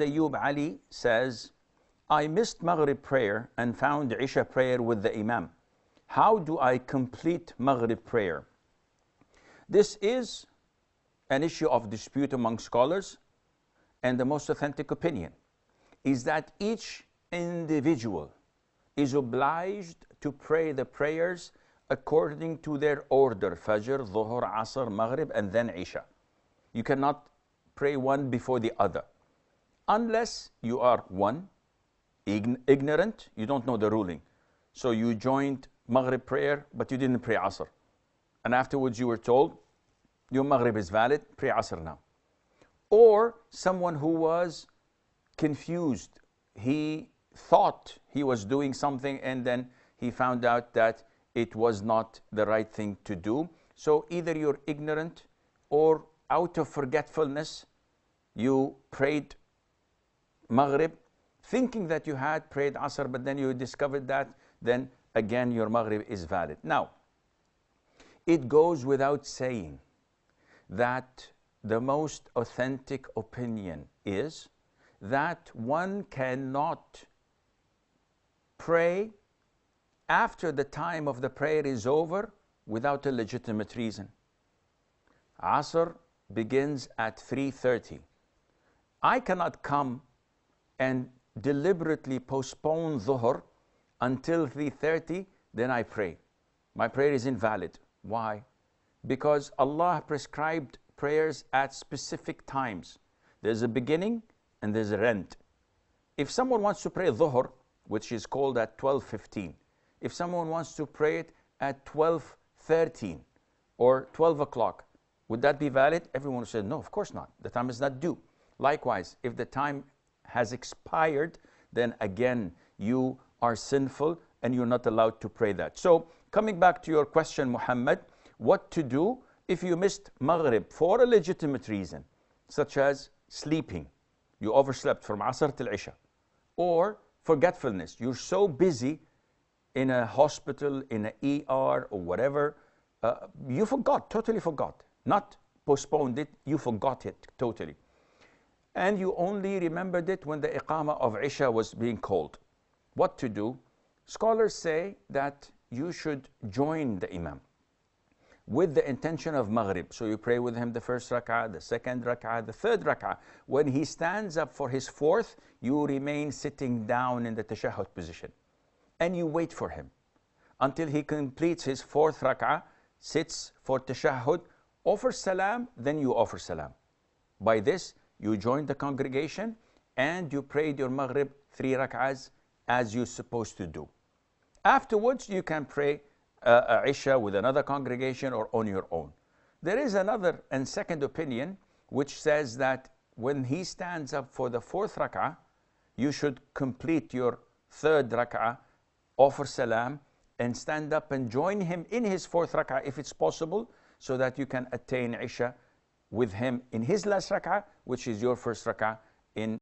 Ayyub Ali says, I missed Maghrib prayer and found Isha prayer with the Imam. How do I complete Maghrib prayer? This is an issue of dispute among scholars, and the most authentic opinion is that each individual is obliged to pray the prayers according to their order: Fajr, Dhuhr, Asr, Maghrib, and then Isha. You cannot pray one before the other. Unless you are one, ignorant, you don't know the ruling. So you joined Maghrib prayer, but you didn't pray Asr. And afterwards you were told, your Maghrib is valid, pray Asr now. Or someone who was confused. He thought he was doing something and then he found out that it was not the right thing to do. So either you're ignorant or out of forgetfulness, you prayed Maghrib thinking that you had prayed Asr, but then you discovered that, then again your Maghrib is valid. Now, it goes without saying that the most authentic opinion is that one cannot pray after the time of the prayer is over without a legitimate reason. Asr begins at 3:30. I cannot come and deliberately postpone Dhuhr until 3:30, then I pray. My prayer is invalid. Why? Because Allah prescribed prayers at specific times. There's a beginning and there's an end. If someone wants to pray Dhuhr, which is called at 12:15, if someone wants to pray it at 12:13 or 12 o'clock, would that be valid? Everyone would say, no, of course not. The time is not due. Likewise, if the time has expired, then again, you are sinful and you're not allowed to pray that. So, coming back to your question, Muhammad, what to do if you missed Maghrib for a legitimate reason, such as sleeping. You overslept from Asr till Isha. Or forgetfulness. You're so busy in a hospital, in an ER or whatever, you forgot, totally forgot. Not postponed it, you forgot it totally. And you only remembered it when the Iqamah of Isha was being called. What to do? Scholars say that you should join the Imam with the intention of Maghrib. So you pray with him the first rak'ah, the second rak'ah, the third rak'ah. When he stands up for his fourth, you remain sitting down in the tashahhud position. And you wait for him until he completes his fourth rak'ah, sits for tashahhud, offers salam, then you offer salam. By this, you join the congregation and you prayed your Maghrib 3 rak'ahs as you're supposed to do. Afterwards, you can pray Isha with another congregation or on your own. There is another and second opinion which says that when he stands up for the fourth rak'ah, you should complete your third rak'ah, offer salam, and stand up and join him in his fourth rak'ah if it's possible, so that you can attain Isha with him in his last rak'ah, which is your first rak'ah in